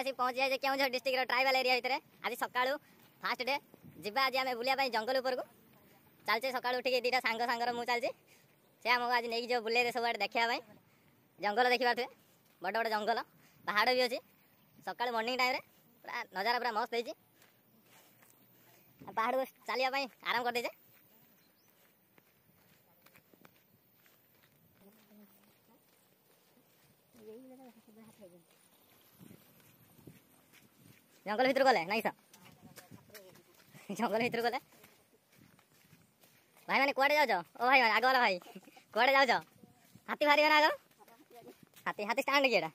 आसी पहुँच जाए केउझर डिस्ट्रिक्ट ट्राइबल एरिया भितर आज सका फास्ट डे जीवा आज आम बुलाया जंगल उपरको चलचे सका उठिक दुटा सांगर मुझे चलती से आमको आज नहीं जो बुले सब आड़े देखापी जंगल देखा थे बड़ बड़ जंगल पहाड़ भी अच्छी सका मॉर्निंग टाइम पूरा नजारा पूरा मस्त होती पहाड़ को चलिए आराम कर देजे जंगल भीतर गले नाई सा जंगल भीतर गले भाई मैंने कुआड़े जाओ ओ भाई आग वाला भाई कुआड़े जाओ हाथी बाहर ना आग हाथी हाथी स्टैंड किए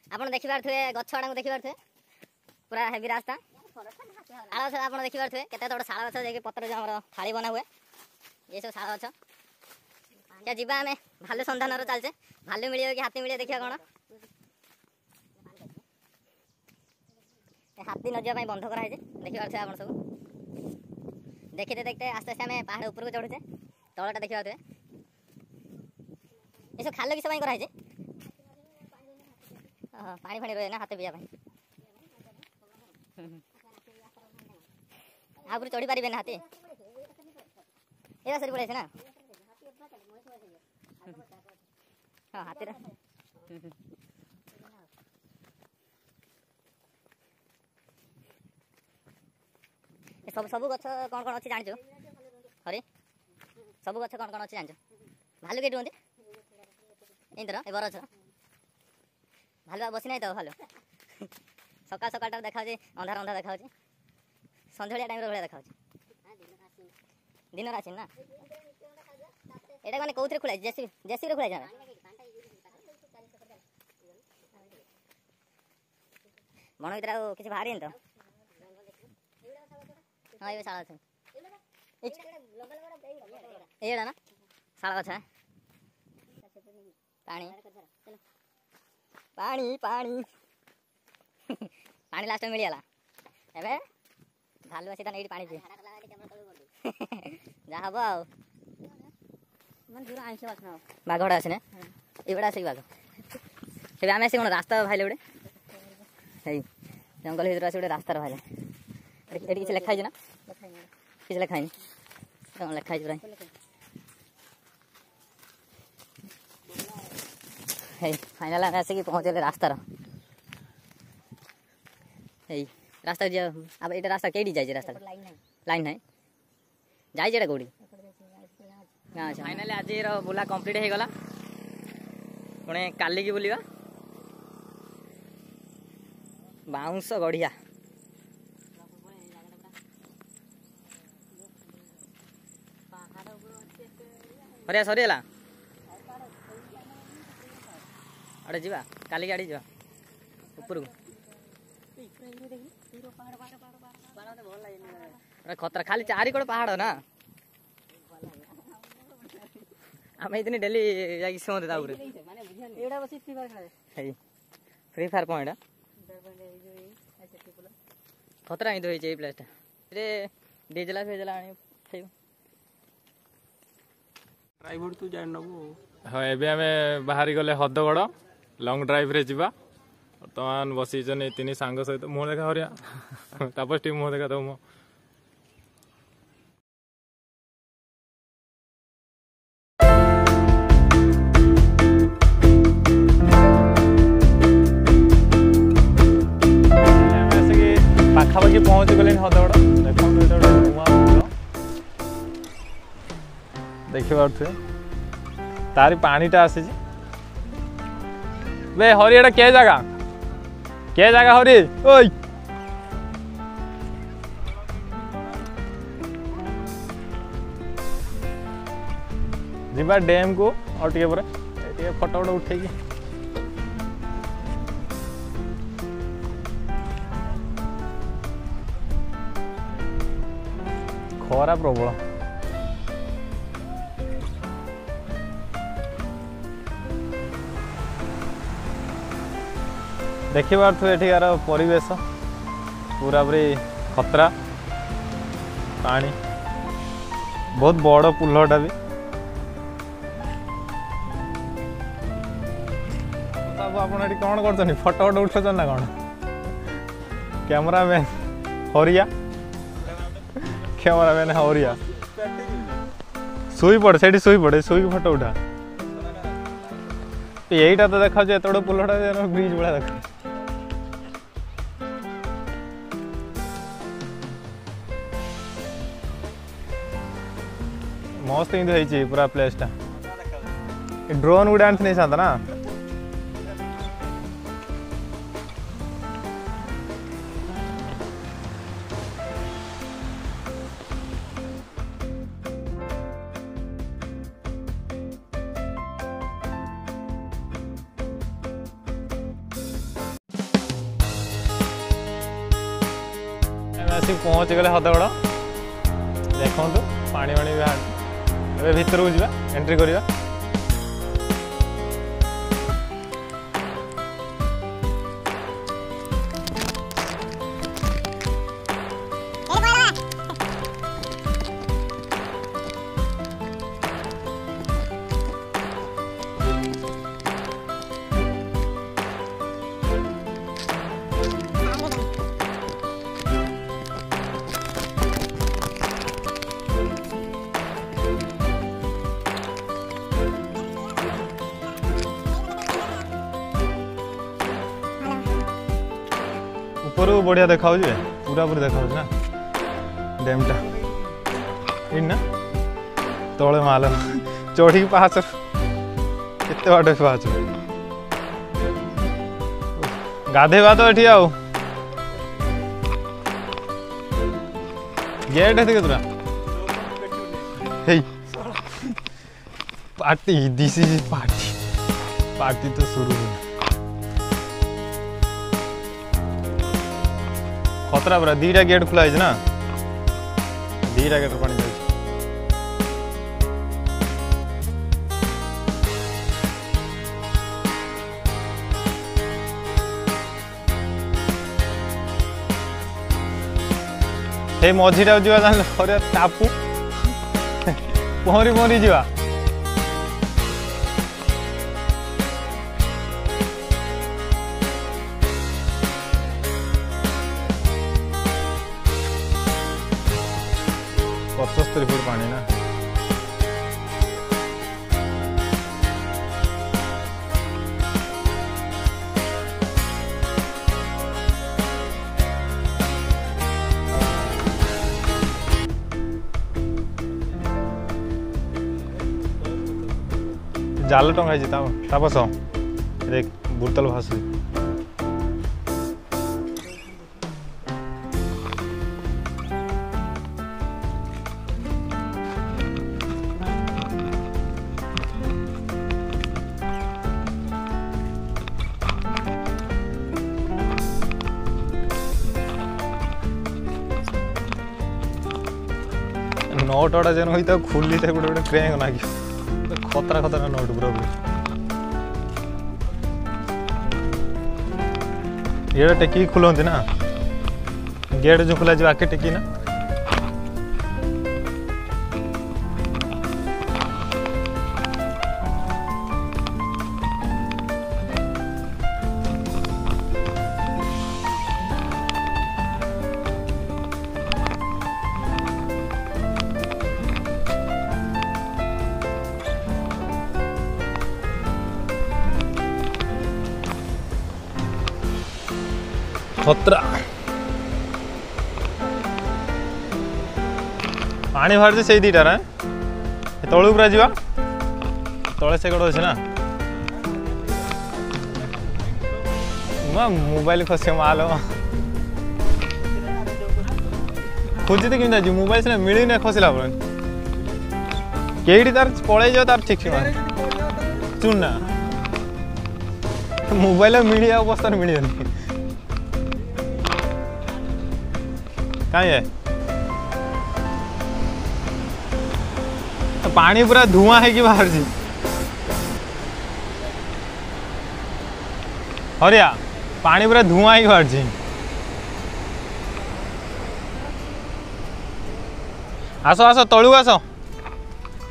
आपन देखि पारथुए गछ गुड़ा देखि पारथुए पूरा हेवी रास्ता आड़ गछ आप देखि पारथुए केते बड़ शाल गछ जे पत्र जो हमर थाली बना हुए ये सब शाल गछ क्या जीवा आमे भालू संधान चलचे भालू मिलियो कि हाथी मिलियो देखिया कोन हाथी न जाए बंध कराई देखी पारे आप सब देखते देखते आस्ते आस्ते आम पहाड़ ऊपर को चढ़ुचे तलटा देखी पारे ये सब खाल किस कराई पानी फाणी रहे ना हाथ पीवा आगुरी चढ़ी पारे ना हाथी ये सरी पड़े ना हाँ हाथी सब सब गछ कौन कौन अच्छी जान हरे सब गछ कौन कौन अच्छी जान भालू के रुहते इंद्र ए बर भालू बसी ना तो भालू सकाल सकाल देखा अंधार अंधार देखा संझिया टाइम भाया देखा दिन राशि ना यहाँ मैंने कौन खोल जेसीबी खोल मन भर किसी बाहरी तो हाँ ये शाला ये ना शाला गछ पानी पानी पानी पानी लास्ट में मिलगला एबे भालू आसी नहीं पानी पी जा हम आ बाघ आसे ना ये आस बाघ से आम आस रास्ता भाई गोटे जंगल भर आस गोटे रास्तार भाई ये किसी लिखाई ना किसी लिखाई लिखाई पूरा फाइनाल आम आसिक पहुँचले रास्तार रास्ता अब ये रास्ता कई जाए रास्ता लाइन ना जाए कौटी अच्छा फाइनाली आज बुला कंप्लीट हो गला पुणे काली की बुलिया बाउंस गढ़िया अरे सरीगला अरे जीवा काली गाड़ी जा ऊपर को अरे खतरा खाली चारि कोड़ पहाड़ ना आम इतनी डेली जाकि सोते ताऊरे फ्री फायर पॉइंट खतरा ही तो ये प्लेस डीजेला फेजेला ड्राइवर तू जान नबू हाँ एबे आम बाहरी गले हदगड़ लंग ड्राइव रे जीवा बर्तमान बसीचन तीन सांग सहित मुह देखा हरिया तापस टी मुह देखा तो मुह पाखापाखि पहुँच गले हदगड़ देखि पारे तारी पानीटा आसी बे हरी एटा के जगह हरी ओई जीवा डैम को और टे पर फोटो फोटो उठे खरा प्रबल देखि पारे एठिकार परिवेश पूरा पूरी खतरा पानी बहुत बड़ पुलटा भी आप कौन कर फोटो फोटो उठा ना कौन कैमरामैन हरिया कैमरामैन हरिया शुई पड़े से शुई पड़े शुई फोटो उठा यहीटा तो देखा एत बड़ पुलटा ब्रिज भाया देख मस्त इंदी पूरा प्लेसटा ड्रोन गुड़ा आनी नहीं ना आसिक पहुँच गले हदगड़ देखु पानी पानी बाहर भितर को जा एंट्री करवा ऊपर बढ़िया देखा पूरा पूरी देखा ना डैमटा ना तले माल चढ़ी पाहाच केते बाटे पाहाच गाधेवा तो ये आउ गेट है तुरा party this is party party तो शुरू हुई खतरा पूरा दीटा गेट खुला है ना दीटा गेट पानी जाए हे मझीटा जा टापू पहरी पहरी जा पचस्तरी फुट पानी ना जाल टंगाई तापस बुतल भासु नोट वाड़ा जेन होता खुली से गोटे गोटे क्रेंग ना खतरा खतरा नोट पूरा ये टेकी खुलती ना गेट जो खुला जो आके टेकी ना खतरा पानी बाहर से दीटार तलू पूरा जा तले से अच्छे ना मोबाइल खस माल खोजी तो कमी मोबाइल से मिलनी ना खसला कई तार पड़े जाओ तार ठीक से चुना मोबाइल मिली अवस्था मिले कहीं है पानी पूरा धुआं है कि बाहर जी हरिया पानी पूरा धुआं है कि बाहर जी आस आस तलू आस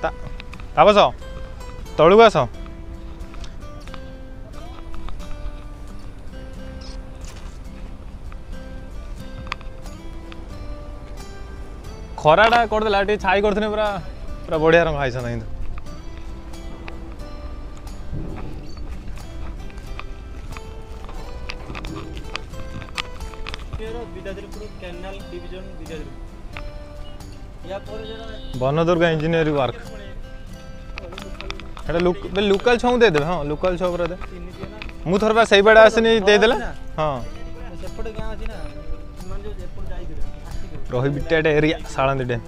तापस तलू आस ଖରାଟା କରିଦେଲା ଟିକେ ଛାଇ କରିଥିଲେ ପୁରା ପୁରା ବଢ଼ିଆ ରଙ୍ଗ ହେଇସନ୍ତା କିନ୍ତୁ बनदुर्गा इंजीनियरिंग वर्क लोकल छौ दे देबे हां लोकल छौ रे दे मु थोर बा सही बड़ा आसनी दे देला हां सेपट गां अछि ना मन जो जेपुर जाई दिले रोहि बिटेड एरिया साळंदी डैम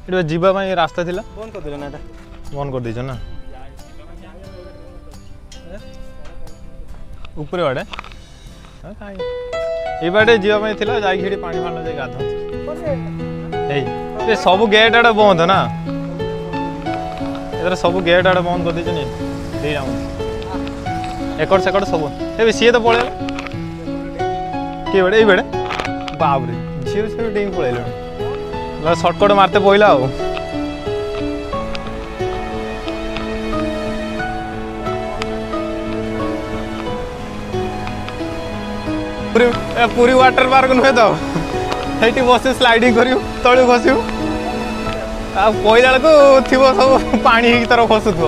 इडो जीवा पई रास्ता थिला बंद कर देला ना एटा बंद कर दिजो ना ऊपर वाडे हां काई ए बाटे जीवा पई थिला जाई खिडी पानी फान जाई गाधो ए सब गेट आड़े बंद ना इधर सब गेट आड़े बंद कर दीजिए दे जाऊँ एकड़ सेकड़ सब ए सी तो पड़े किए बेड़े ये बेड़े बाबरे झील से डेंग पड़े सर्टकट मारते पहला आ पूरी वाटर पार्क नुहे तो ये बस स्लाइडिंग करू तलू खसू पहला बेलू थी सब पानी तर खसुथ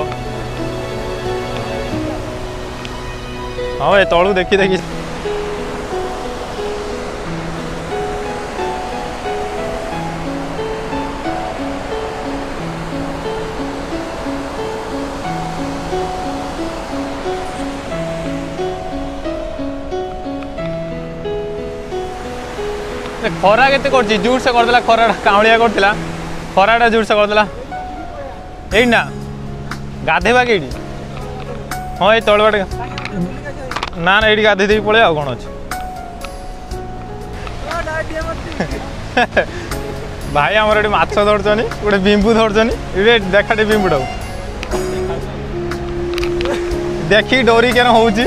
हाँ ये तलू देखी देखी खरा के जोर से करदेला खरा काउलिया करथिला खराटा जोर से करदेला एई ना गाधेबा के हाँ ये तल बाटे ना ना ये गाधे दे पड़े आ कौन अच्छे भाई आमर ये माछ धरछनी गोटे बिंबू धरछनी ये देखाटे बिंबुटा देखी डरी केन होउची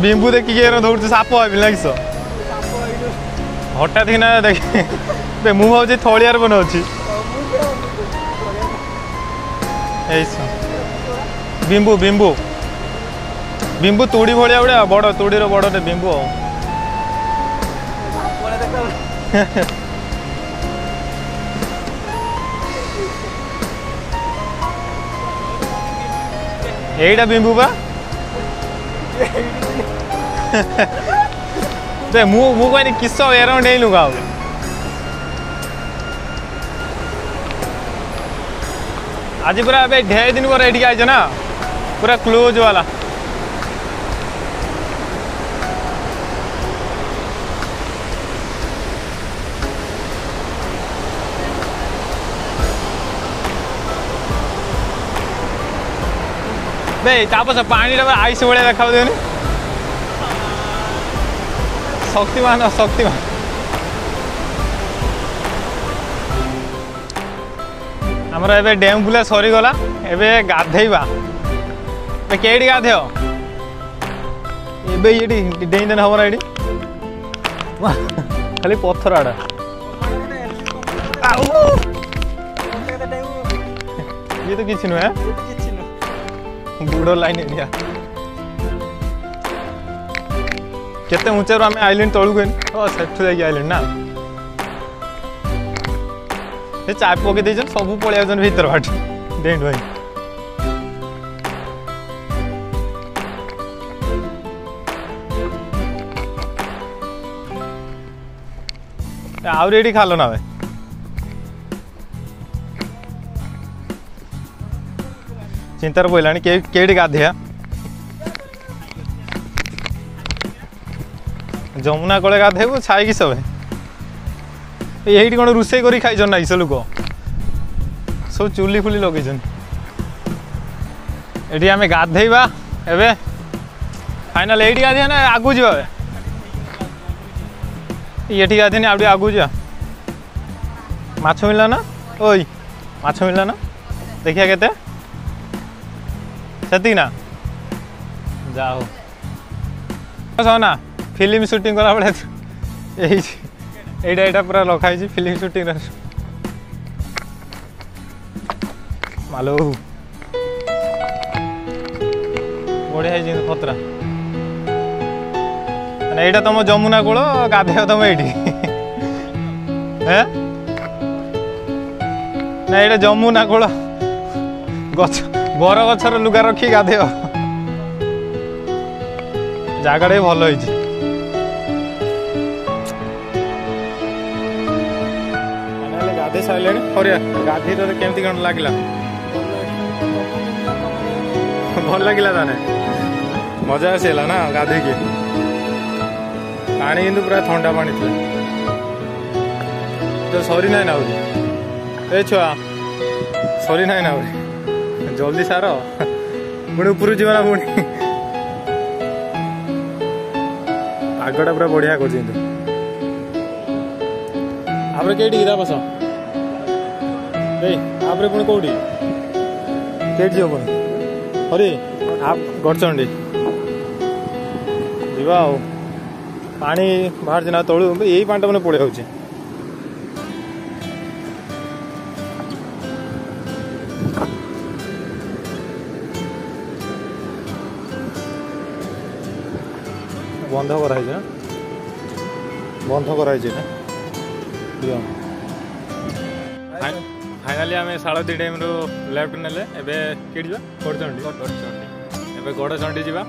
बिंबू देखी दौड़ साप लगिस हठात कि देख मु भाव थलियार बन अच्छी बिंबू बिंबू बिंबू तुड़ी भाया भाया बड़ तुड़ीर बड़े बिंबू एटा बिंबू बा मु कहनी किस एराउंड नहीं लुगा आज पूरा ढेर दिन पर ये आइज ना पूरा क्लोज वाला तापस पानी आईस भाया देखा देनी शक्तिमान शक्तिमान आमर ए डैम बुला सरीगला एबे गाधेबा कई गाधे ये डेई देन हम ये खाली पत्थर आड़ा ये तो किसी नुहे बुड़ लाइन एरिया केते ऊंचारू आम आइलें तलू गए सेठू जाकि आइलें ना चाय पकई दे सब पलि आसन भर बाट डेंट भाई आउरी खाल ना भाई चिंतार पड़ा कई गाधिया जमुना कले गाधेबू छाई सब ये कौन रोसे कर खाई ना इस लोक सब चुली फुली लगे ये आम गाधेबा एबे फाइनाल ये गाधिया ना आगू जा ये गाधेनी आ आगू जा माछ मिलला ना ओई माछ मिलला ना देखिया केते सेती ना जाओ ना फिल्म शूटिंग कला बेले एटा पूरा लखाई फिल्म शूटिंग मालो बढ़िया खतरा ମାନେ ଏଇଟା ତମ ଯମୁନା କୂଳ ଗାଧେଇବ ତମେ ଏଇଠି ନା ଏଇଟା ଯମୁନା କୂଳ ଗଛ ବର ଗଛର ଲୁଗା ରଖି ଗାଧେଇବ ଜାଗାଟା ବି ଭଲ ହେଇଛି। ଗାଧେଇ ସାରିଲେଣି ହରିଆ ଗାଧେଇ କେମିତି କଣ ଲାଗିଲା ଭଲ ଲାଗିଲା ତାନେ ମଜା ଆସିଲା ନା ଗାଧେଇକି ପାଣି କିନ୍ତୁ ପୁରା ଥଣ୍ଡା ପାଣି ଥିଲା ତ ସରି ନାହିଁ ନା ଆହୁରି ଏ ଛୁଆ ସରି ନାହିଁ ନା ଆହୁରି ଜଲ୍ଦି ସାର ପୁଣି ଉପରକୁ ଯିବ ନା ପୁଣି ପାଗଟା ପୁରା ବଢିଆ କରୁଛି କିନ୍ତୁ ଆପରେ କେଇଠି ଗିରା ବସ ଆପରେ ପୁଣି କୋଉଠି କେଇଠି ଯିବ ପୁଣି ହରି ଗଡ଼ଚଣ୍ଡୀ ଯିବା ଆଉ ପାଣି ବାହାରୁଛି ନା ତଳୁ ଏଇ ପାଣିଟା ମାନେ ପଳେଇ ଯାଉଛି ବନ୍ଧ କରାହେଇଛି ନା ବନ୍ଧ କରାହେଇଛି ନା फाइनाली आम शालदी डैम रु लेफ्ट नेले एबे केडी जा गड़चंडी एबे गड़चंडी जीवा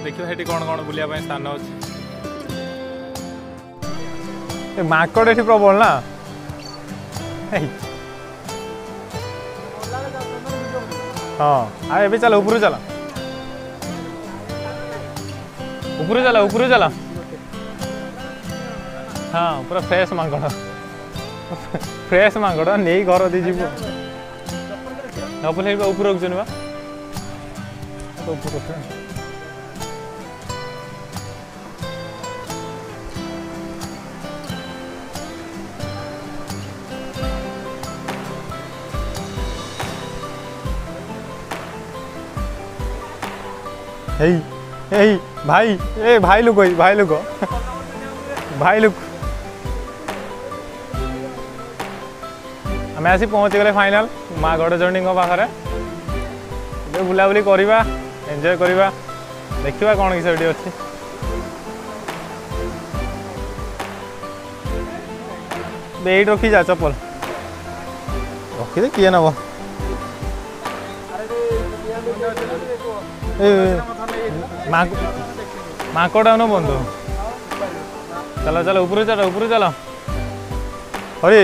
देखियो हेटी कोन कोन बुलिया पय स्थान अछि ए माकड़ एठी प्रबल ना हां आ एबे चला ऊपर चला ऊपर चला हाँ पूरा फ्रेश मांगड़ फ्रेश मांगड़ नहीं घर दी जीव नपल ऊपर रखुन बा भाई ए भाई लोग आम आसी पहुँची गले फाइनाल माँ गड़चंडी पाखे बुलाबुली करवा एंजॉय करवा देखा कौन किसी अच्छी बेट रखी जा चप्पल रखी किए नब माकड़ा न बंधु चलो चलो ऊपर चलो हरी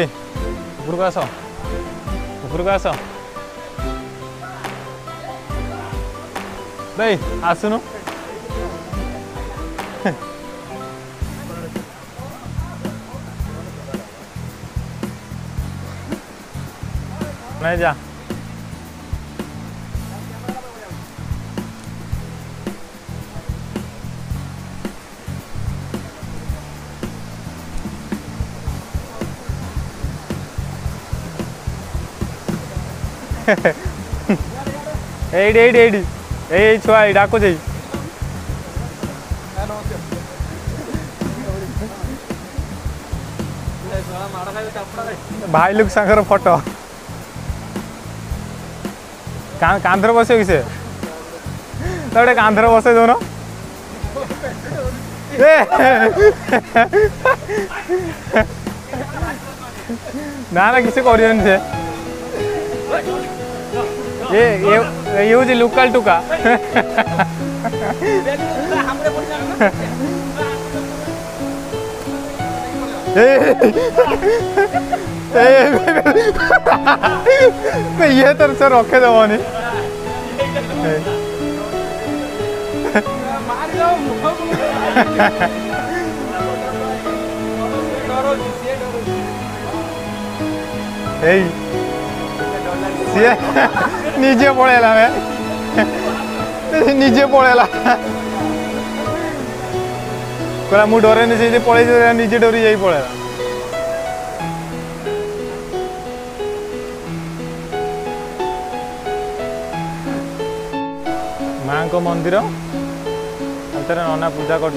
ऊपर को आस भाई आसुनु नहीं जा छुआ डाक भाई लोग सांगर फोटो कांधर बसे कि से गोटे कांधर बसे दौन ना ना किसी कर ये हूँ लोकल टुका ये तो सर रखे दबनी निजे पड़ेला निजे पड़ेला कहला मु डरे नहीं से पड़े निजे डरी जाई पड़ेला माँ को मंदिर नना पूजा कर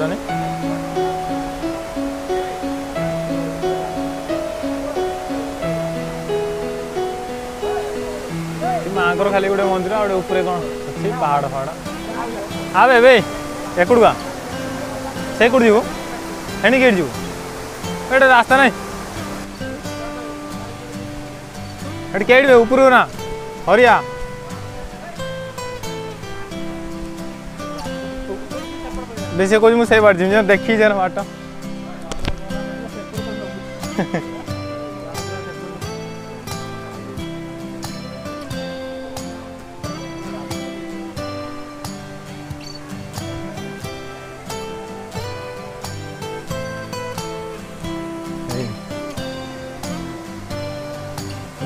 माँ खाली गोटे मंदिर गोटे ऊपर कौन अच्छी पहाड़ फहाड़ हाँ बे एकड़ुआ से कौट जीव हेणी गेट जीव एटे रास्ता नहीं एटे केट ऊपर ना हरिया बेसी कह मुझे बाट जी देखी जे बाट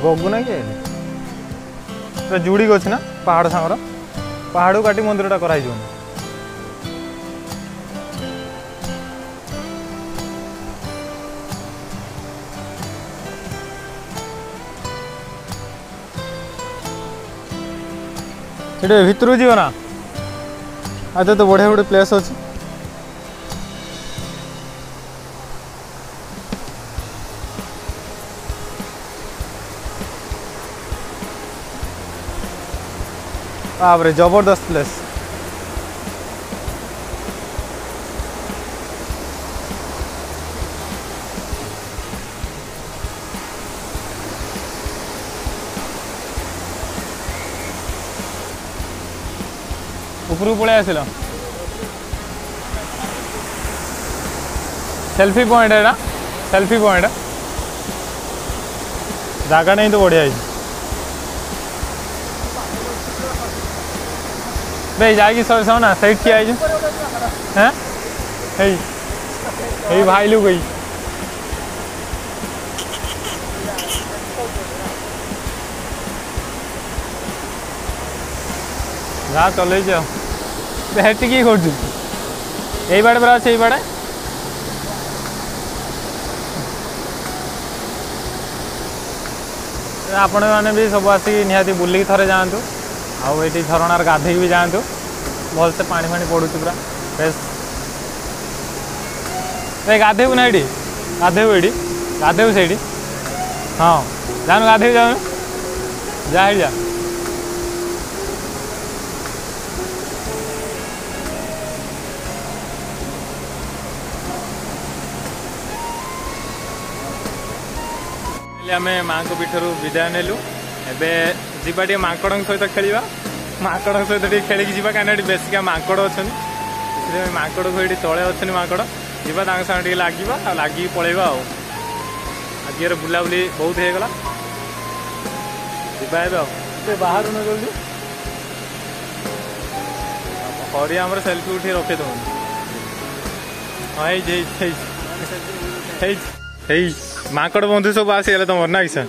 गगु ना कि जुड़ी अच्छे ना पहाड़ सांगर पहाड़ को काटी मंदिरटा कराई ये भितर जीव ना आज तो बढ़िया गोटे प्लेस अच्छे बापरे जबरदस्त प्लेस ऊपर पलि आसिल सेल्फी पॉइंट है सेल्फी पॉइंट जगह नहीं तो बढ़िया है भाई जाएगी सौ ना सही किया है भाई लोग गई जा चल हेटिकी कर यही बाड़े परा अच्छे बाड़े आपण मैंने भी सब आसिक निहाती बुलिकी थरे जातु आउ ये झरणार गाधे भी जातु भलसे पानी फाणी पड़ू पूरा फ्रेश गाधेबू ना ये गाधेबू ये गाधेबू से हाँ जानु गाधे जानु जा जा आम माँ को पीठर विदाय नेलु एवं जीवा टे माकड़ सहित खेलवा माकड़ सहित खेल जावा कहीं बेसिका माकड़ अच्छा माकड़ को ये तले अच्छे माकड़ जीवा सागे लगे लगे पलैबा आज बुलाबुली बहुत होगला जी बाहर न जल्दी हरिया आम सेल्फी उठे रखे दौन हाँ माकड़ बंधु सब आसीगला तुम ना किसा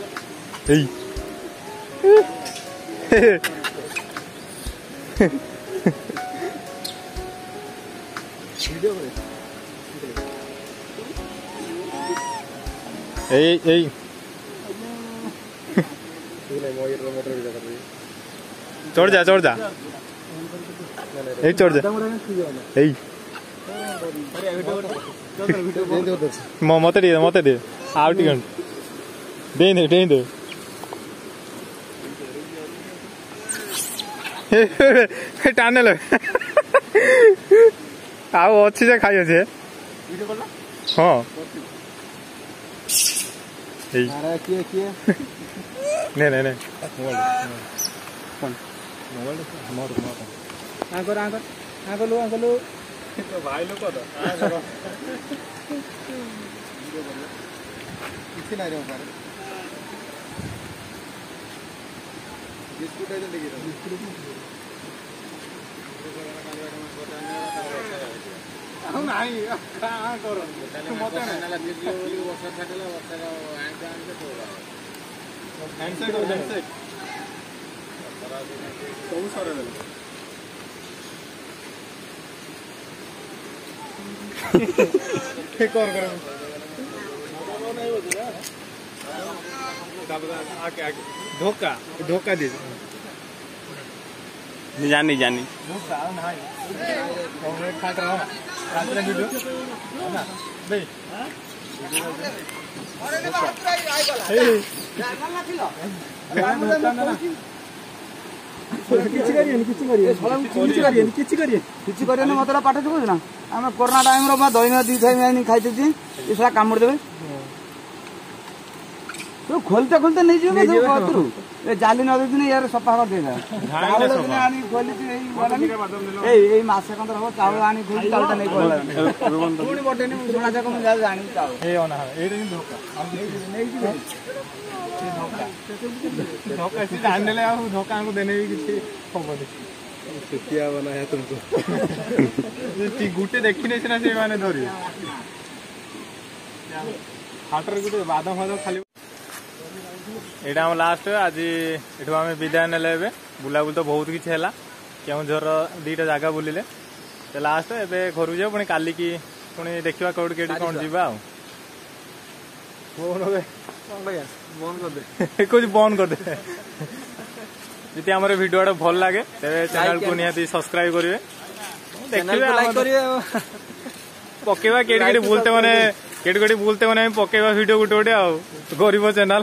चढ़ जा चढ़ जा चढ़ जा मत दे आउ टे दे दे टाने लो आउ अच्छी से खाई अच्छे हाँ नहीं भाई लोग किसी ना बिस्कुट धोखा धोखा दे जानी जानी କିଛି କରିବେନି ମତେ ପାଠ କହୁଛୁ ନା ଆମେ କରୋନା ଟାଇମ ର ଦୈନ 2 ଟାଇମ ଖାଇଦେছি ଏ ସାରା କାମୁଡ଼ି ଦେବେ ଖୋଲତେ ଖୋଲତେ ନେଇଯିବେ ଏ ଜାଲି ନ ଦେଇଥିନେ ୟାର ସଫା କରିଦେଇଥା ଚାଉଳ ଦିନେ ଆଣି ଖୋଲିଛି ଏଇ ମାସେ କନ୍ଦର ହବ ଚାଉଳ ଆଣି ଖୋଲିଛି ଚାଉଳଟା ନେଇ ପୁଣି ବଟେନି ଶୁଣା ଯାକ ମୁଁ ଜାଣିଛି ଚାଉଳ ଜାଣିଦେଲେ ଆଉ ଧୋକାଙ୍କୁ ଦେନେ ବି କିଛି ହବନି ଗୋଟେ ଦେଖିନେ ସିନା ସେମାନେ ଧରିବେ ହାଟରେ ଗୋଟେ ବାଦାମ ଫାଦାମ ଖାଲି ଏଇଟା ଆମ ଲାଷ୍ଟ ଆଜି ଏଠୁ ଆମେ ବିଦାୟ ନେଲେ ଏବେ ବୁଲାବୁଲି ତ ବହୁତ କିଛି ହେଲା କେଉଁଝର 2ଟା ଜାଗା ବୁଲିଲେ ଲାଷ୍ଟ ଏବେ ଘରକୁ ଯିବା ପୁଣି କାଲିକି ପୁଣି ଦେଖିବା କୋଉଠି କେଠି କଣ ଯିବା ଆଉ कुछ बंद कर दे जी आम भिडियो भल लगे तेरे चैनल को निहाती सब्सक्राइब करेंगे पकेवा केटी बुलते मैंने केटी बुलते मैंने पकेवा वीडियो गोटे गोटे गरीब चैनल